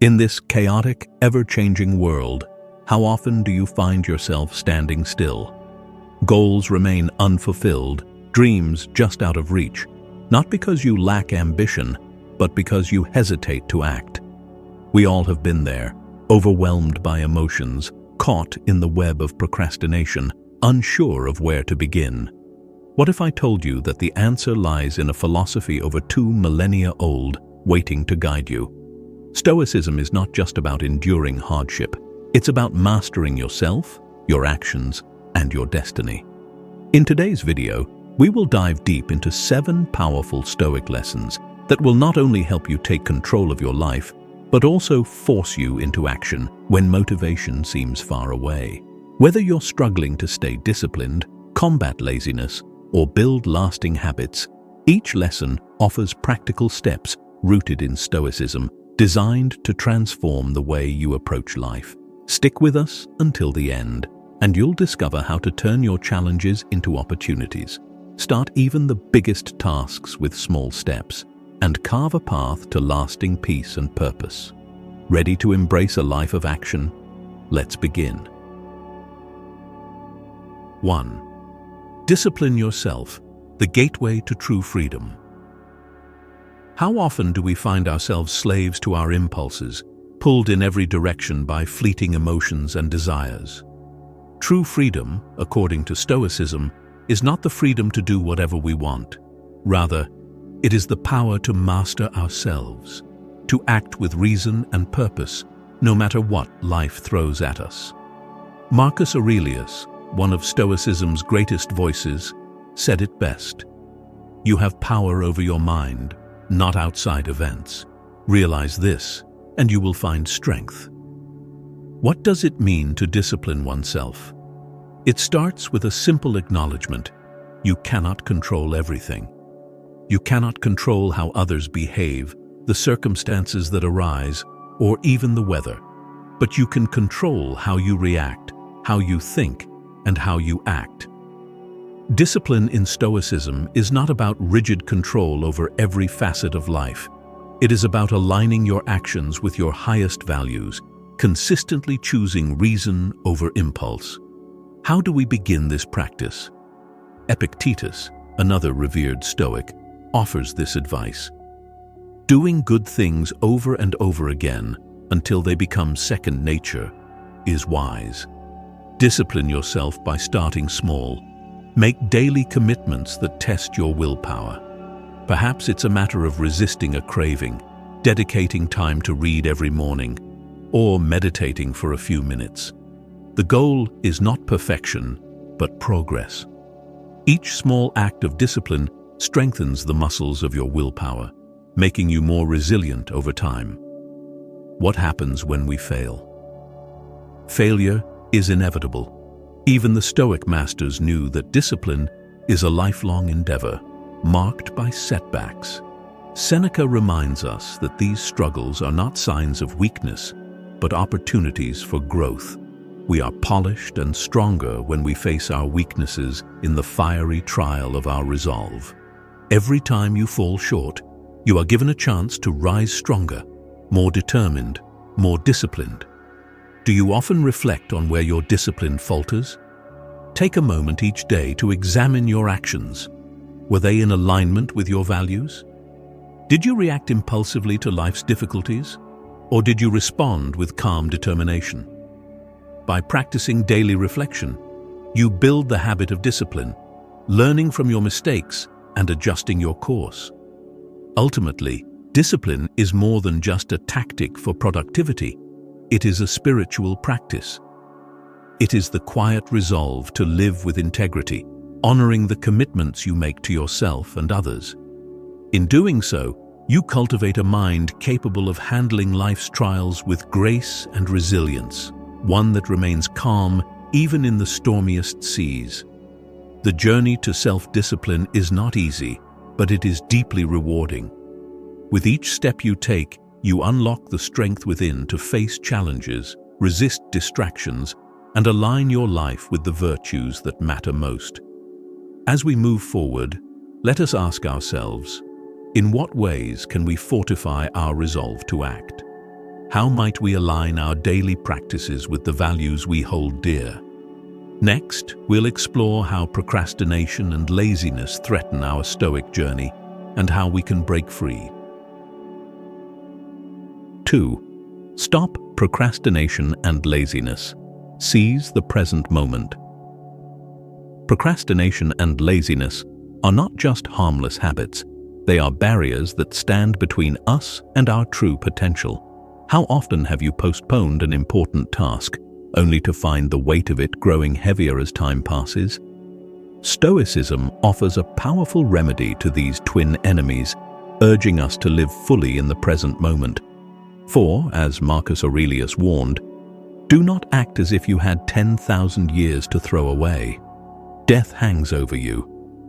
In this chaotic, ever-changing world, how often do you find yourself standing still? Goals remain unfulfilled, dreams just out of reach, not because you lack ambition, but because you hesitate to act. We all have been there, overwhelmed by emotions, caught in the web of procrastination, unsure of where to begin. What if I told you that the answer lies in a philosophy over 2 millennia old, waiting to guide you? Stoicism is not just about enduring hardship. It's about mastering yourself, your actions, and your destiny. In today's video, we will dive deep into 7 powerful Stoic lessons that will not only help you take control of your life, but also force you into action when motivation seems far away. Whether you're struggling to stay disciplined, combat laziness, or build lasting habits, each lesson offers practical steps rooted in Stoicism, designed to transform the way you approach life. Stick with us until the end, and you'll discover how to turn your challenges into opportunities. Start even the biggest tasks with small steps, and carve a path to lasting peace and purpose. Ready to embrace a life of action? Let's begin. 1. Discipline yourself, the gateway to true freedom. How often do we find ourselves slaves to our impulses, pulled in every direction by fleeting emotions and desires? True freedom, according to Stoicism, is not the freedom to do whatever we want. Rather, it is the power to master ourselves, to act with reason and purpose, no matter what life throws at us. Marcus Aurelius, one of Stoicism's greatest voices, said it best: "You have power over your mind, not outside events. Realize this, and you will find strength." What does it mean to discipline oneself? It starts with a simple acknowledgement: you cannot control everything. You cannot control how others behave, the circumstances that arise, or even the weather. But you can control how you react, how you think, and how you act. Discipline in Stoicism is not about rigid control over every facet of life. It is about aligning your actions with your highest values, consistently choosing reason over impulse. How do we begin this practice? Epictetus, another revered Stoic, offers this advice: doing good things over and over again until they become second nature is wise. Discipline yourself by starting small. Make daily commitments that test your willpower. Perhaps it's a matter of resisting a craving, dedicating time to read every morning, or meditating for a few minutes. The goal is not perfection, but progress. Each small act of discipline strengthens the muscles of your willpower, making you more resilient over time. What happens when we fail? Failure is inevitable. Even the Stoic masters knew that discipline is a lifelong endeavor, marked by setbacks. Seneca reminds us that these struggles are not signs of weakness, but opportunities for growth. We are polished and stronger when we face our weaknesses in the fiery trial of our resolve. Every time you fall short, you are given a chance to rise stronger, more determined, more disciplined. Do you often reflect on where your discipline falters? Take a moment each day to examine your actions. Were they in alignment with your values? Did you react impulsively to life's difficulties? Or did you respond with calm determination? By practicing daily reflection, you build the habit of discipline, learning from your mistakes and adjusting your course. Ultimately, discipline is more than just a tactic for productivity. It is a spiritual practice. It is the quiet resolve to live with integrity, honoring the commitments you make to yourself and others. In doing so, you cultivate a mind capable of handling life's trials with grace and resilience, one that remains calm even in the stormiest seas. The journey to self-discipline is not easy, but it is deeply rewarding. With each step you take, you unlock the strength within to face challenges, resist distractions, and align your life with the virtues that matter most. As we move forward, let us ask ourselves, in what ways can we fortify our resolve to act? How might we align our daily practices with the values we hold dear? Next, we'll explore how procrastination and laziness threaten our Stoic journey and how we can break free. 2. Stop procrastination and laziness. Seize the present moment. Procrastination and laziness are not just harmless habits. They are barriers that stand between us and our true potential. How often have you postponed an important task, only to find the weight of it growing heavier as time passes? Stoicism offers a powerful remedy to these twin enemies, urging us to live fully in the present moment. For, as Marcus Aurelius warned, do not act as if you had 10,000 years to throw away. Death hangs over you.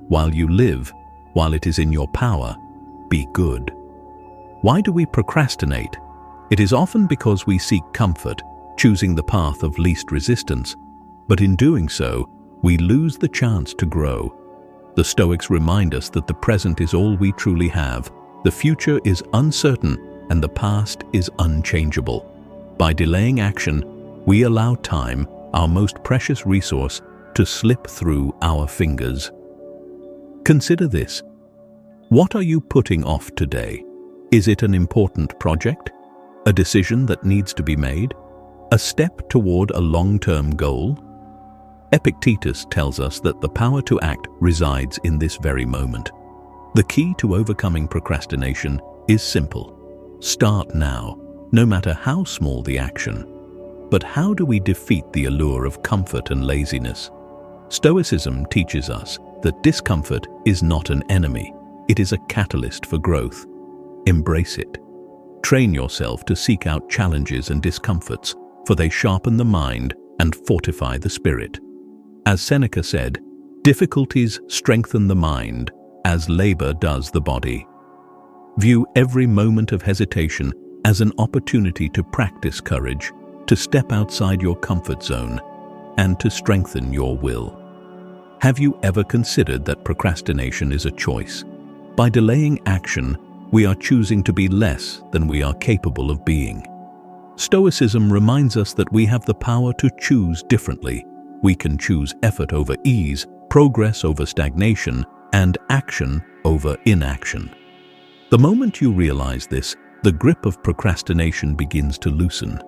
While you live, while it is in your power, be good. Why do we procrastinate? It is often because we seek comfort, choosing the path of least resistance. But in doing so, we lose the chance to grow. The Stoics remind us that the present is all we truly have, the future is uncertain, and the past is unchangeable. By delaying action, we allow time, our most precious resource, to slip through our fingers. Consider this. What are you putting off today? Is it an important project? A decision that needs to be made? A step toward a long-term goal? Epictetus tells us that the power to act resides in this very moment. The key to overcoming procrastination is simple. Start now, no matter how small the action. But how do we defeat the allure of comfort and laziness? Stoicism teaches us that discomfort is not an enemy. It is a catalyst for growth. Embrace it. Train yourself to seek out challenges and discomforts, for they sharpen the mind and fortify the spirit. As Seneca said, difficulties strengthen the mind, as labor does the body. View every moment of hesitation as an opportunity to practice courage, to step outside your comfort zone, and to strengthen your will. Have you ever considered that procrastination is a choice? By delaying action, we are choosing to be less than we are capable of being. Stoicism reminds us that we have the power to choose differently. We can choose effort over ease, progress over stagnation, and action over inaction. The moment you realize this, the grip of procrastination begins to loosen.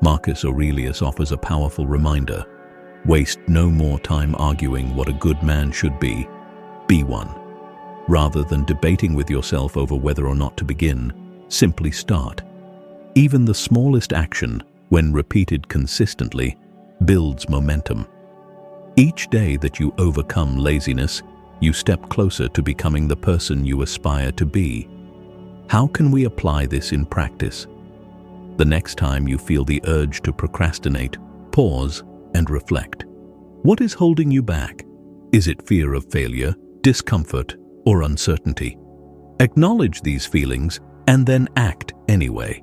Marcus Aurelius offers a powerful reminder. Waste no more time arguing what a good man should be. Be one. Rather than debating with yourself over whether or not to begin, simply start. Even the smallest action, when repeated consistently, builds momentum. Each day that you overcome laziness, you step closer to becoming the person you aspire to be. How can we apply this in practice? The next time you feel the urge to procrastinate, pause and reflect. What is holding you back? Is it fear of failure, discomfort, or uncertainty? Acknowledge these feelings and then act anyway.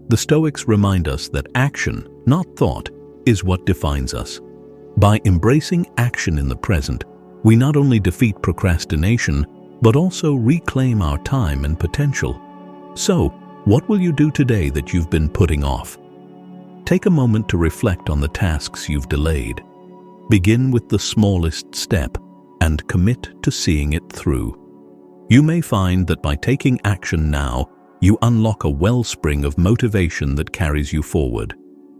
The Stoics remind us that action, not thought, is what defines us. By embracing action in the present, we not only defeat procrastination, but also reclaim our time and potential. So, what will you do today that you've been putting off? Take a moment to reflect on the tasks you've delayed. Begin with the smallest step and commit to seeing it through. You may find that by taking action now, you unlock a wellspring of motivation that carries you forward.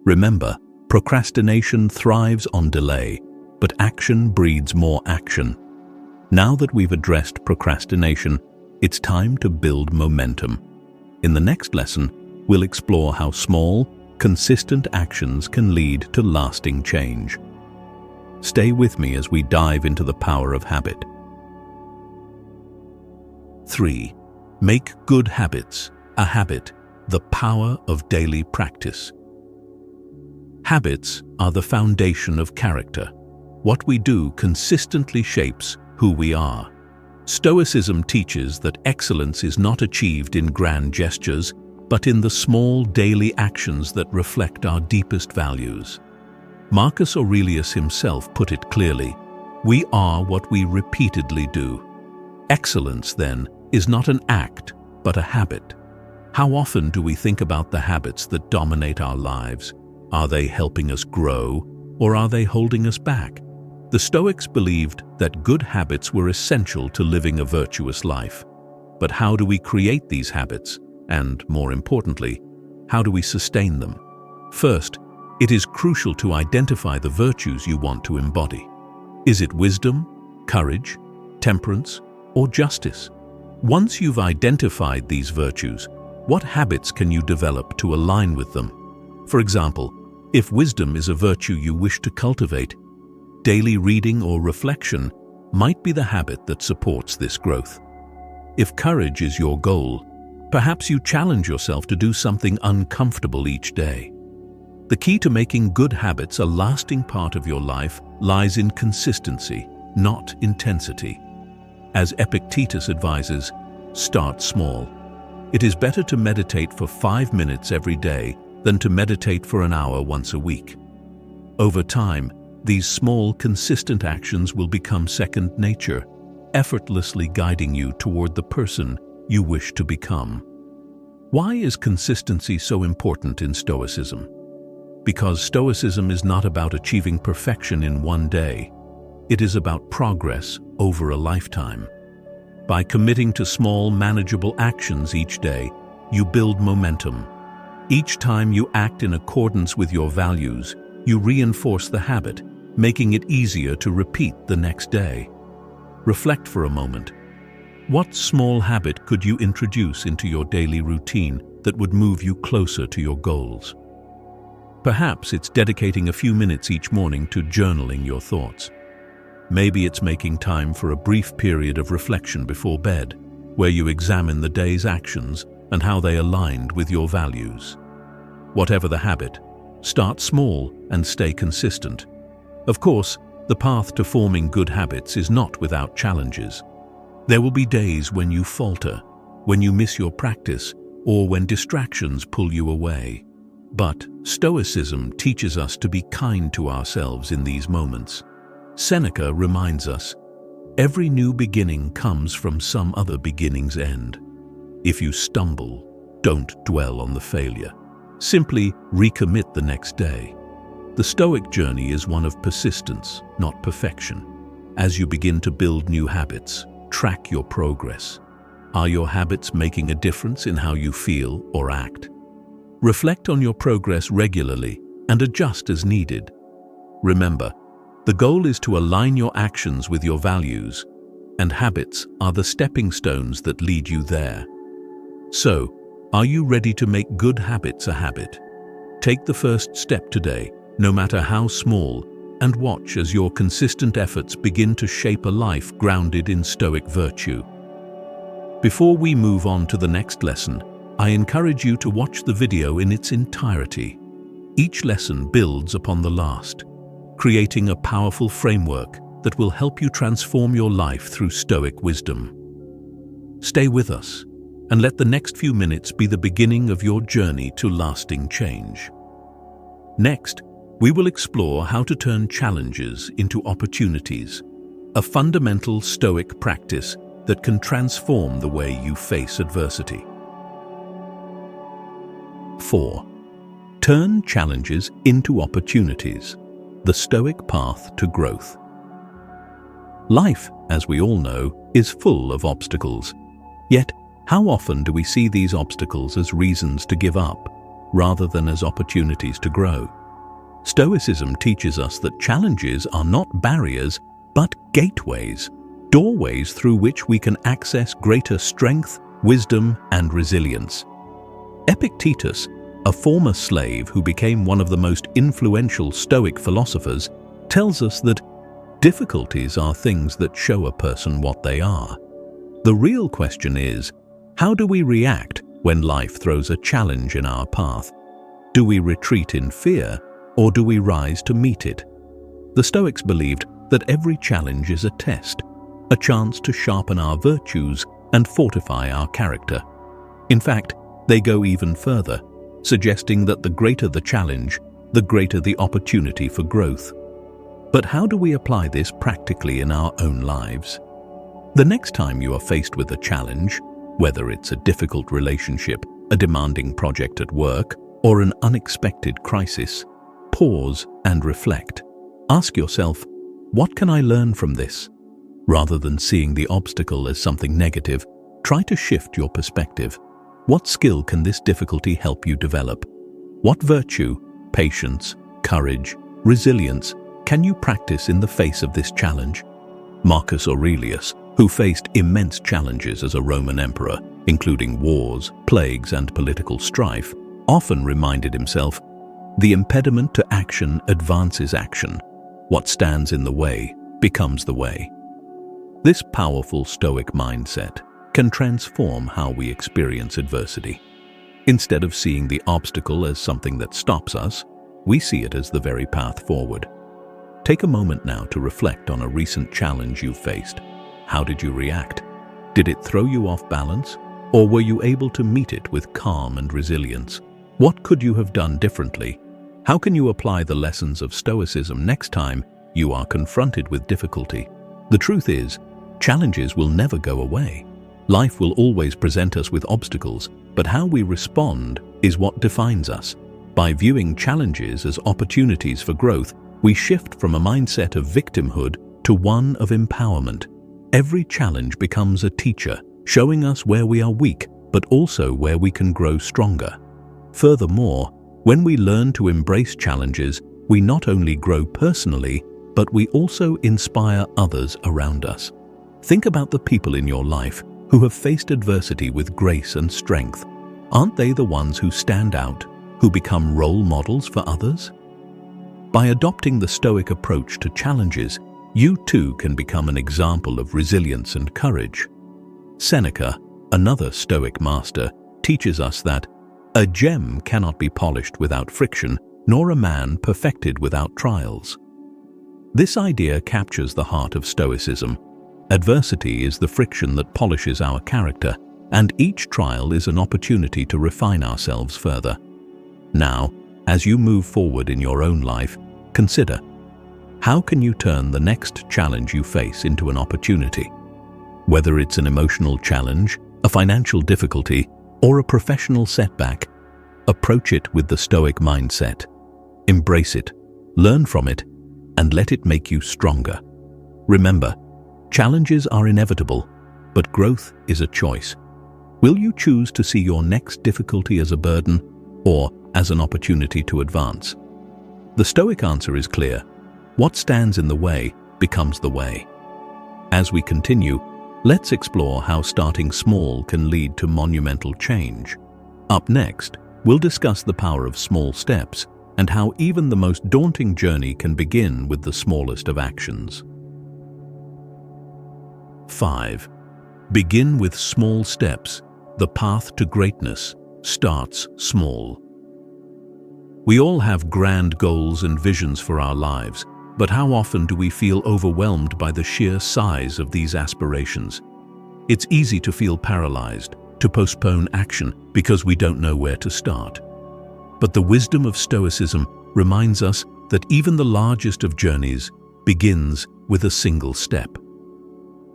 Remember, procrastination thrives on delay, but action breeds more action. Now that we've addressed procrastination, it's time to build momentum. In the next lesson, we'll explore how small, consistent actions can lead to lasting change. Stay with me as we dive into the power of habit. 3. Make good habits a habit, the power of daily practice. Habits are the foundation of character. What we do consistently shapes who we are. Stoicism teaches that excellence is not achieved in grand gestures, but in the small daily actions that reflect our deepest values. Marcus Aurelius himself put it clearly, "We are what we repeatedly do." Excellence, then, is not an act, but a habit. How often do we think about the habits that dominate our lives? Are they helping us grow, or are they holding us back? The Stoics believed that good habits were essential to living a virtuous life. But how do we create these habits? And, more importantly, how do we sustain them? First, it is crucial to identify the virtues you want to embody. Is it wisdom, courage, temperance, or justice? Once you've identified these virtues, what habits can you develop to align with them? For example, if wisdom is a virtue you wish to cultivate, daily reading or reflection might be the habit that supports this growth. If courage is your goal, perhaps you challenge yourself to do something uncomfortable each day. The key to making good habits a lasting part of your life lies in consistency, not intensity. As Epictetus advises, start small. It is better to meditate for 5 minutes every day than to meditate for an hour once a week. Over time, these small, consistent actions will become second nature, effortlessly guiding you toward the person you wish to become. Why is consistency so important in Stoicism? Because Stoicism is not about achieving perfection in one day. It is about progress over a lifetime. By committing to small, manageable actions each day, you build momentum. Each time you act in accordance with your values, you reinforce the habit, making it easier to repeat the next day. Reflect for a moment. What small habit could you introduce into your daily routine that would move you closer to your goals? Perhaps it's dedicating a few minutes each morning to journaling your thoughts. Maybe it's making time for a brief period of reflection before bed, where you examine the day's actions and how they aligned with your values. Whatever the habit, start small and stay consistent. Of course, the path to forming good habits is not without challenges. There will be days when you falter, when you miss your practice, or when distractions pull you away. But Stoicism teaches us to be kind to ourselves in these moments. Seneca reminds us, every new beginning comes from some other beginning's end. If you stumble, don't dwell on the failure. Simply recommit the next day. The Stoic journey is one of persistence, not perfection. As you begin to build new habits, track your progress. Are your habits making a difference in how you feel or act? Reflect on your progress regularly and adjust as needed. Remember, the goal is to align your actions with your values, and habits are the stepping stones that lead you there. So, are you ready to make good habits a habit? Take the first step today, no matter how small, and watch as your consistent efforts begin to shape a life grounded in Stoic virtue. Before we move on to the next lesson, I encourage you to watch the video in its entirety. Each lesson builds upon the last, creating a powerful framework that will help you transform your life through Stoic wisdom. Stay with us, and let the next few minutes be the beginning of your journey to lasting change. Next, we will explore how to turn challenges into opportunities, a fundamental Stoic practice that can transform the way you face adversity. 4. Turn challenges into opportunities, the Stoic path to growth. Life, as we all know, is full of obstacles. Yet, how often do we see these obstacles as reasons to give up, rather than as opportunities to grow? Stoicism teaches us that challenges are not barriers, but gateways, doorways through which we can access greater strength, wisdom, and resilience. Epictetus, a former slave who became one of the most influential Stoic philosophers, tells us that difficulties are things that show a person what they are. The real question is, how do we react when life throws a challenge in our path? Do we retreat in fear, or do we rise to meet it? The Stoics believed that every challenge is a test, a chance to sharpen our virtues and fortify our character. In fact, they go even further, suggesting that the greater the challenge, the greater the opportunity for growth. But how do we apply this practically in our own lives? The next time you are faced with a challenge, whether it's a difficult relationship, a demanding project at work, or an unexpected crisis, pause and reflect. Ask yourself, what can I learn from this? Rather than seeing the obstacle as something negative, try to shift your perspective. What skill can this difficulty help you develop? What virtue, patience, courage, resilience can you practice in the face of this challenge? Marcus Aurelius, who faced immense challenges as a Roman emperor, including wars, plagues, and political strife, often reminded himself, "The impediment to action advances action. What stands in the way becomes the way." This powerful Stoic mindset can transform how we experience adversity. Instead of seeing the obstacle as something that stops us, we see it as the very path forward. Take a moment now to reflect on a recent challenge you faced. How did you react? Did it throw you off balance? Or were you able to meet it with calm and resilience? What could you have done differently? How can you apply the lessons of Stoicism next time you are confronted with difficulty? The truth is, challenges will never go away. Life will always present us with obstacles, but how we respond is what defines us. By viewing challenges as opportunities for growth, we shift from a mindset of victimhood to one of empowerment. Every challenge becomes a teacher, showing us where we are weak, but also where we can grow stronger. Furthermore, when we learn to embrace challenges, we not only grow personally, but we also inspire others around us. Think about the people in your life who have faced adversity with grace and strength. Aren't they the ones who stand out, who become role models for others? By adopting the Stoic approach to challenges, you too can become an example of resilience and courage. Seneca, another Stoic master, teaches us that a gem cannot be polished without friction, nor a man perfected without trials. This idea captures the heart of Stoicism. Adversity is the friction that polishes our character, and each trial is an opportunity to refine ourselves further. Now, as you move forward in your own life, consider, how can you turn the next challenge you face into an opportunity? Whether it's an emotional challenge, a financial difficulty, or a professional setback, approach it with the Stoic mindset. Embrace it, learn from it, and let it make you stronger. Remember, challenges are inevitable, but growth is a choice. Will you choose to see your next difficulty as a burden or as an opportunity to advance? The Stoic answer is clear. What stands in the way becomes the way. As we continue, let's explore how starting small can lead to monumental change. Up next, we'll discuss the power of small steps and how even the most daunting journey can begin with the smallest of actions. 5. Begin with small steps. The path to greatness starts small. We all have grand goals and visions for our lives, but how often do we feel overwhelmed by the sheer size of these aspirations? It's easy to feel paralyzed, to postpone action because we don't know where to start. But the wisdom of Stoicism reminds us that even the largest of journeys begins with a single step.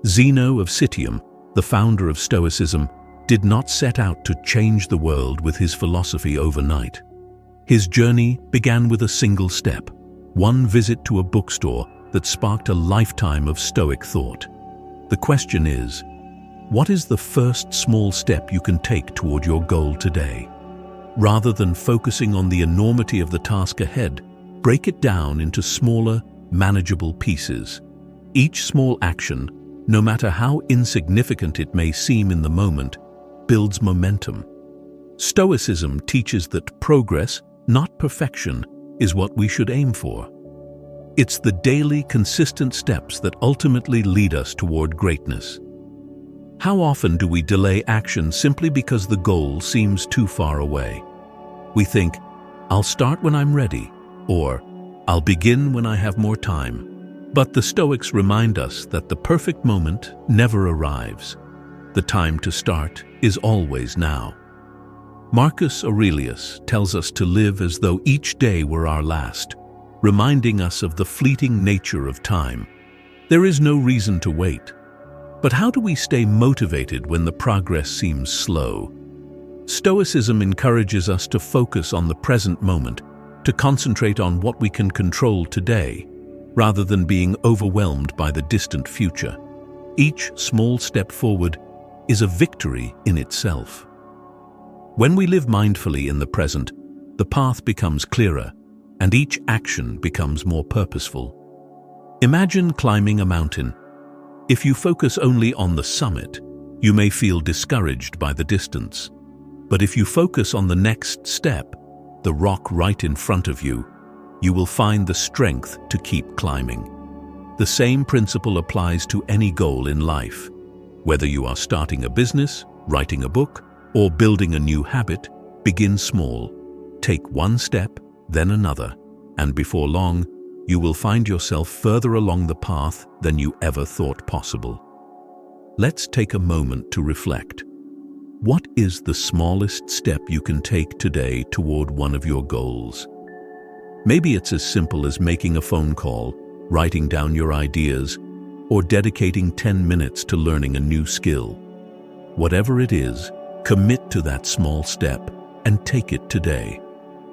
Zeno of Citium, the founder of Stoicism, did not set out to change the world with his philosophy overnight. His journey began with a single step, one visit to a bookstore that sparked a lifetime of Stoic thought. The question is, what is the first small step you can take toward your goal today? Rather than focusing on the enormity of the task ahead, break it down into smaller, manageable pieces. Each small action, no matter how insignificant it may seem in the moment, builds momentum. Stoicism teaches that progress, not perfection, is what we should aim for. It's the daily, consistent steps that ultimately lead us toward greatness. How often do we delay action simply because the goal seems too far away? We think, I'll start when I'm ready, or I'll begin when I have more time. But the Stoics remind us that the perfect moment never arrives. The time to start is always now. Marcus Aurelius tells us to live as though each day were our last, reminding us of the fleeting nature of time. There is no reason to wait. But how do we stay motivated when the progress seems slow? Stoicism encourages us to focus on the present moment, to concentrate on what we can control today, rather than being overwhelmed by the distant future. Each small step forward is a victory in itself. When we live mindfully in the present, the path becomes clearer, and each action becomes more purposeful. Imagine climbing a mountain. If you focus only on the summit, you may feel discouraged by the distance. But if you focus on the next step, the rock right in front of you, you will find the strength to keep climbing. The same principle applies to any goal in life. Whether you are starting a business, writing a book, or building a new habit, begin small. Take one step, then another, and before long, you will find yourself further along the path than you ever thought possible. Let's take a moment to reflect. What is the smallest step you can take today toward one of your goals? Maybe it's as simple as making a phone call, writing down your ideas, or dedicating 10 minutes to learning a new skill. Whatever it is, commit to that small step and take it today.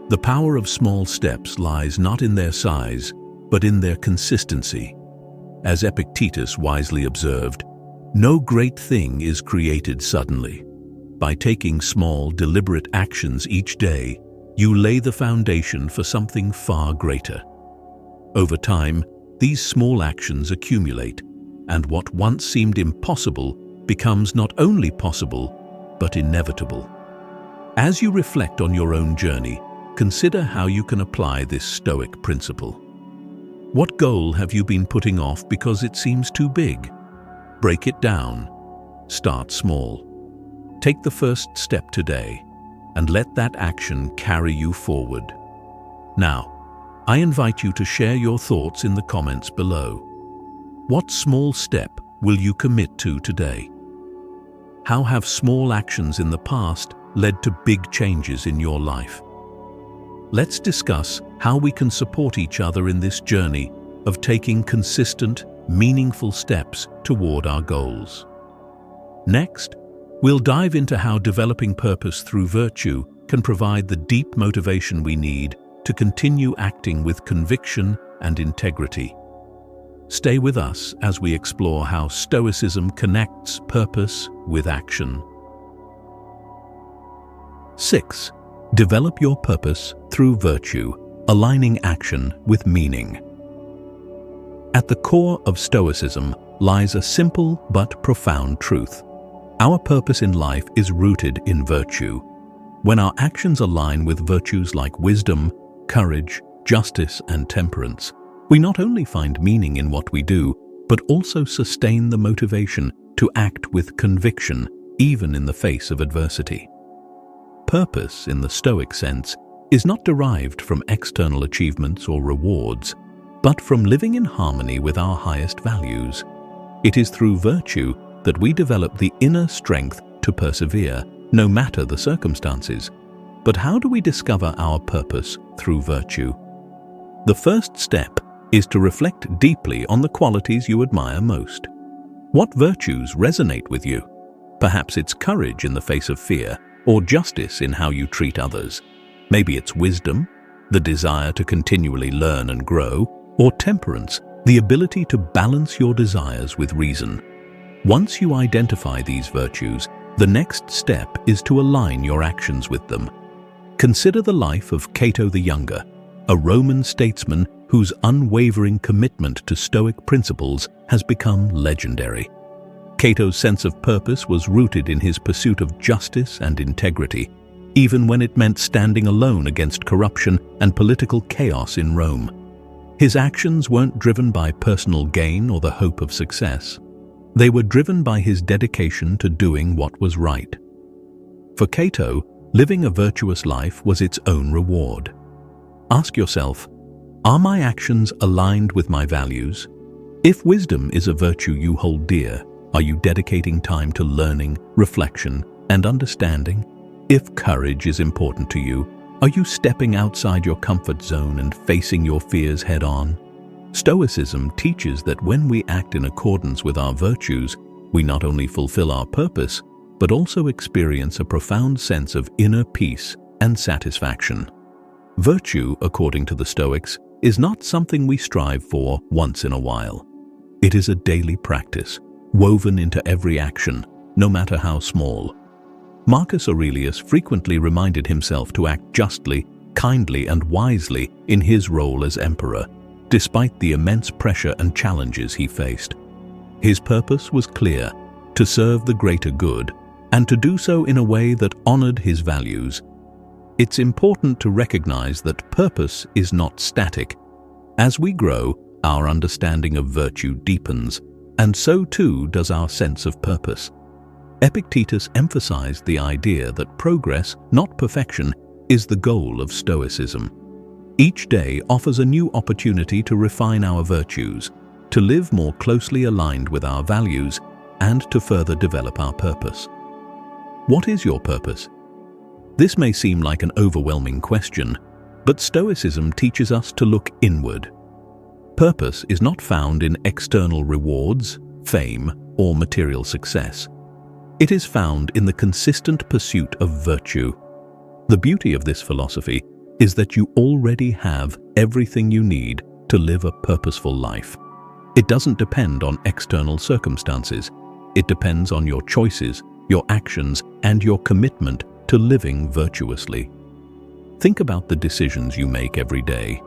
The power of small steps lies not in their size, but in their consistency. As Epictetus wisely observed, no great thing is created suddenly. By taking small, deliberate actions each day, you lay the foundation for something far greater. Over time, these small actions accumulate, and what once seemed impossible becomes not only possible, but inevitable. As you reflect on your own journey, consider how you can apply this Stoic principle. What goal have you been putting off because it seems too big? Break it down. Start small. Take the first step today, and let that action carry you forward. Now, I invite you to share your thoughts in the comments below. What small step will you commit to today? How have small actions in the past led to big changes in your life? Let's discuss how we can support each other in this journey of taking consistent, meaningful steps toward our goals. Next, we'll dive into how developing purpose through virtue can provide the deep motivation we need to continue acting with conviction and integrity. Stay with us as we explore how Stoicism connects purpose with action. 6. Develop your purpose through virtue, aligning action with meaning. At the core of Stoicism lies a simple but profound truth. Our purpose in life is rooted in virtue. When our actions align with virtues like wisdom, courage, justice, and temperance, we not only find meaning in what we do, but also sustain the motivation to act with conviction, even in the face of adversity. Purpose, in the Stoic sense, is not derived from external achievements or rewards, but from living in harmony with our highest values. It is through virtue that we develop the inner strength to persevere, no matter the circumstances. But how do we discover our purpose through virtue? The first step is to reflect deeply on the qualities you admire most. What virtues resonate with you? Perhaps it's courage in the face of fear, or justice in how you treat others. Maybe it's wisdom, the desire to continually learn and grow, or temperance, the ability to balance your desires with reason. Once you identify these virtues, the next step is to align your actions with them. Consider the life of Cato the Younger, a Roman statesman whose unwavering commitment to Stoic principles has become legendary. Cato's sense of purpose was rooted in his pursuit of justice and integrity, even when it meant standing alone against corruption and political chaos in Rome. His actions weren't driven by personal gain or the hope of success. They were driven by his dedication to doing what was right. For Cato, living a virtuous life was its own reward. Ask yourself, are my actions aligned with my values? If wisdom is a virtue you hold dear, are you dedicating time to learning, reflection, and understanding? If courage is important to you, are you stepping outside your comfort zone and facing your fears head-on? Stoicism teaches that when we act in accordance with our virtues, we not only fulfill our purpose, but also experience a profound sense of inner peace and satisfaction. Virtue, according to the Stoics, is not something we strive for once in a while. It is a daily practice, woven into every action, no matter how small. Marcus Aurelius frequently reminded himself to act justly, kindly, and wisely in his role as emperor, despite the immense pressure and challenges he faced. His purpose was clear: to serve the greater good, and to do so in a way that honored his values. It's important to recognize that purpose is not static. As we grow, our understanding of virtue deepens, and so too does our sense of purpose. Epictetus emphasized the idea that progress, not perfection, is the goal of Stoicism. Each day offers a new opportunity to refine our virtues, to live more closely aligned with our values, and to further develop our purpose. What is your purpose? This may seem like an overwhelming question, but Stoicism teaches us to look inward. Purpose is not found in external rewards, fame, or material success. It is found in the consistent pursuit of virtue. The beauty of this philosophy is that you already have everything you need to live a purposeful life. It doesn't depend on external circumstances. It depends on your choices, your actions, and your commitment to living virtuously. Think about the decisions you make every day.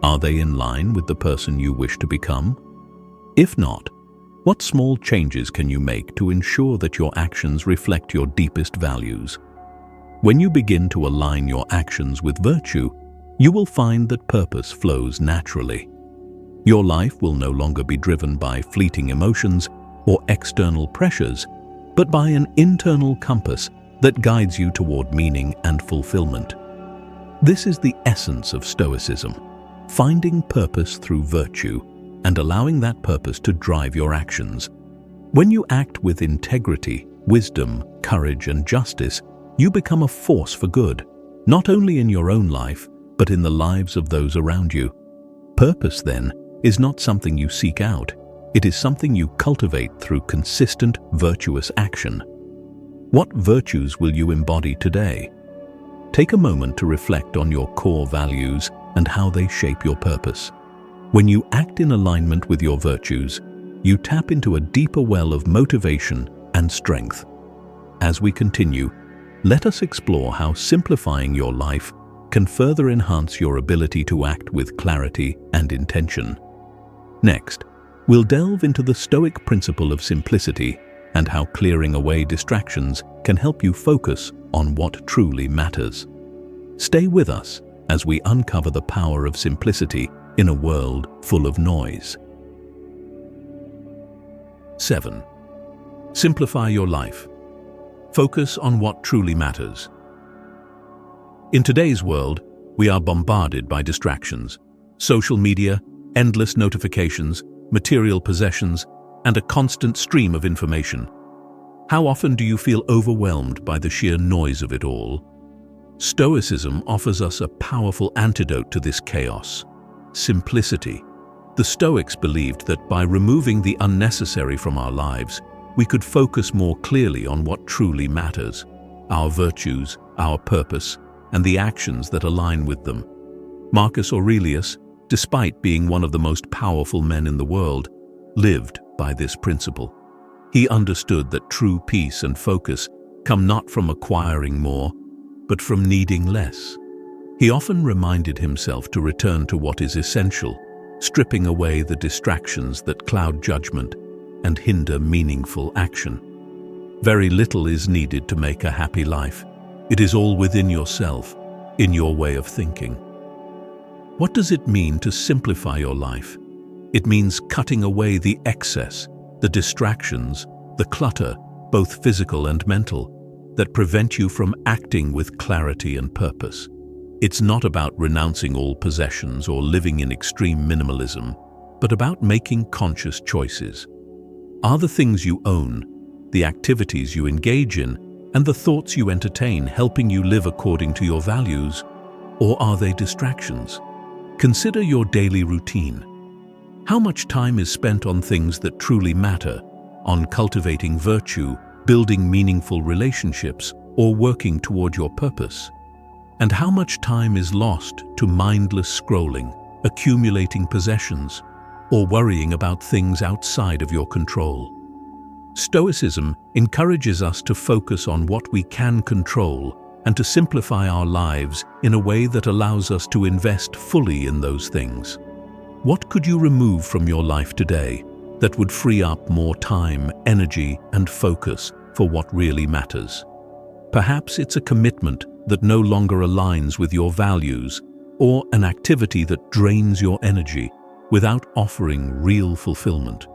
Are they in line with the person you wish to become? If not, what small changes can you make to ensure that your actions reflect your deepest values? When you begin to align your actions with virtue, you will find that purpose flows naturally. Your life will no longer be driven by fleeting emotions or external pressures, but by an internal compass that guides you toward meaning and fulfillment. This is the essence of Stoicism: finding purpose through virtue and allowing that purpose to drive your actions. When you act with integrity, wisdom, courage, and justice, you become a force for good, not only in your own life, but in the lives of those around you. Purpose, then, is not something you seek out. It is something you cultivate through consistent, virtuous action. What virtues will you embody today? Take a moment to reflect on your core values and how they shape your purpose. When you act in alignment with your virtues, you tap into a deeper well of motivation and strength. As we continue, let us explore how simplifying your life can further enhance your ability to act with clarity and intention. Next, we'll delve into the Stoic principle of simplicity and how clearing away distractions can help you focus on what truly matters. Stay with us as we uncover the power of simplicity in a world full of noise. 7. Simplify your life. Focus on what truly matters. In today's world, we are bombarded by distractions: social media, endless notifications, material possessions, and a constant stream of information. How often do you feel overwhelmed by the sheer noise of it all? Stoicism offers us a powerful antidote to this chaos: simplicity. The Stoics believed that by removing the unnecessary from our lives, we could focus more clearly on what truly matters: our virtues, our purpose, and the actions that align with them. Marcus Aurelius, despite being one of the most powerful men in the world, lived by this principle. He understood that true peace and focus come not from acquiring more, but from needing less. He often reminded himself to return to what is essential, stripping away the distractions that cloud judgment and hinder meaningful action. Very little is needed to make a happy life. It is all within yourself, in your way of thinking. What does it mean to simplify your life? It means cutting away the excess, the distractions, the clutter, both physical and mental, that prevent you from acting with clarity and purpose. It's not about renouncing all possessions or living in extreme minimalism, but about making conscious choices. Are the things you own, the activities you engage in, and the thoughts you entertain helping you live according to your values, or are they distractions? Consider your daily routine. How much time is spent on things that truly matter, on cultivating virtue, building meaningful relationships, or working toward your purpose? And how much time is lost to mindless scrolling, accumulating possessions, or worrying about things outside of your control? Stoicism encourages us to focus on what we can control and to simplify our lives in a way that allows us to invest fully in those things. What could you remove from your life today that would free up more time, energy, and focus for what really matters? Perhaps it's a commitment that no longer aligns with your values, or an activity that drains your energy without offering real fulfillment.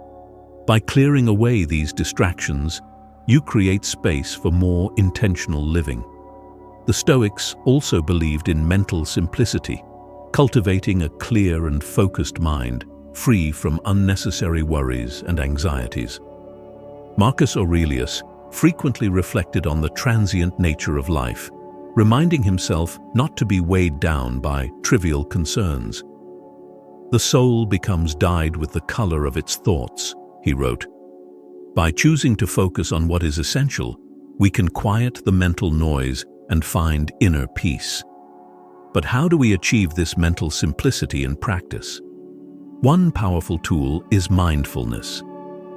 By clearing away these distractions, you create space for more intentional living. The Stoics also believed in mental simplicity, cultivating a clear and focused mind, free from unnecessary worries and anxieties. Marcus Aurelius frequently reflected on the transient nature of life, reminding himself not to be weighed down by trivial concerns. "The soul becomes dyed with the color of its thoughts," he wrote. By choosing to focus on what is essential, we can quiet the mental noise and find inner peace. But how do we achieve this mental simplicity in practice? One powerful tool is mindfulness,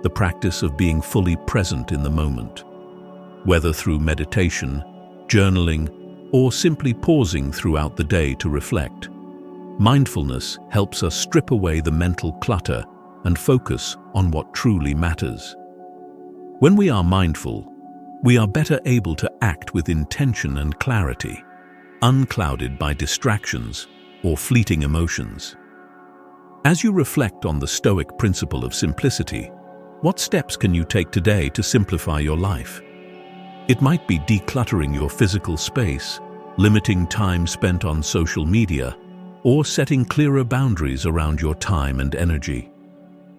the practice of being fully present in the moment. Whether through meditation, journaling, or simply pausing throughout the day to reflect, mindfulness helps us strip away the mental clutter and focus on what truly matters. When we are mindful, we are better able to act with intention and clarity, unclouded by distractions or fleeting emotions. As you reflect on the Stoic principle of simplicity, what steps can you take today to simplify your life? It might be decluttering your physical space, limiting time spent on social media, or setting clearer boundaries around your time and energy.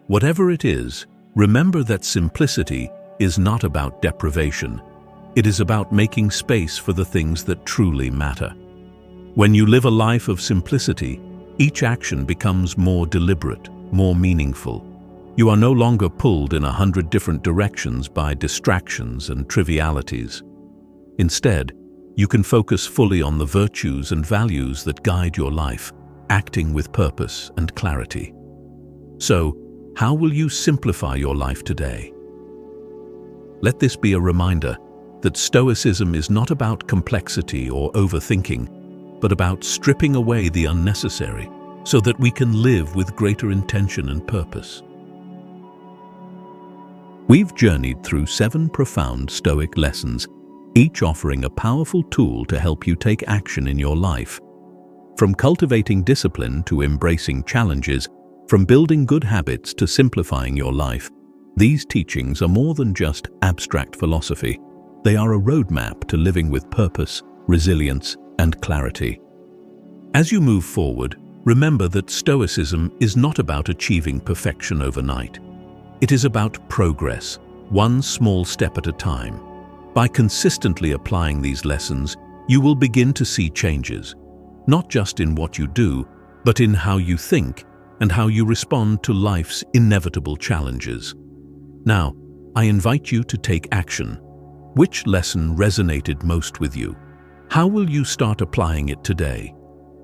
Whatever it is, remember that simplicity is not about deprivation. It is about making space for the things that truly matter. When you live a life of simplicity, each action becomes more deliberate, more meaningful. You are no longer pulled in 100 different directions by distractions and trivialities. Instead, you can focus fully on the virtues and values that guide your life, acting with purpose and clarity. So, how will you simplify your life today? Let this be a reminder that Stoicism is not about complexity or overthinking, but about stripping away the unnecessary so that we can live with greater intention and purpose. We've journeyed through 7 profound Stoic lessons, each offering a powerful tool to help you take action in your life. From cultivating discipline to embracing challenges, from building good habits to simplifying your life, these teachings are more than just abstract philosophy. They are a roadmap to living with purpose, resilience, and clarity. As you move forward, remember that Stoicism is not about achieving perfection overnight. It is about progress, one small step at a time. By consistently applying these lessons, you will begin to see changes, not just in what you do, but in how you think and how you respond to life's inevitable challenges. Now, I invite you to take action. Which lesson resonated most with you? How will you start applying it today?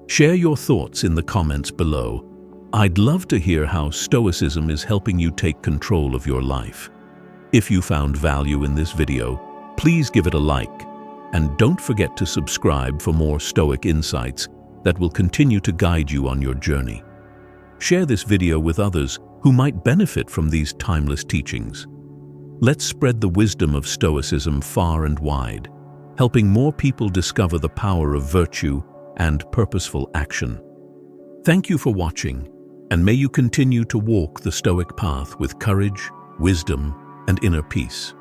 Share your thoughts in the comments below. I'd love to hear how Stoicism is helping you take control of your life. If you found value in this video, please give it a like, and don't forget to subscribe for more Stoic insights that will continue to guide you on your journey. Share this video with others who might benefit from these timeless teachings. Let's spread the wisdom of Stoicism far and wide, helping more people discover the power of virtue and purposeful action. Thank you for watching, and may you continue to walk the Stoic path with courage, wisdom, and inner peace.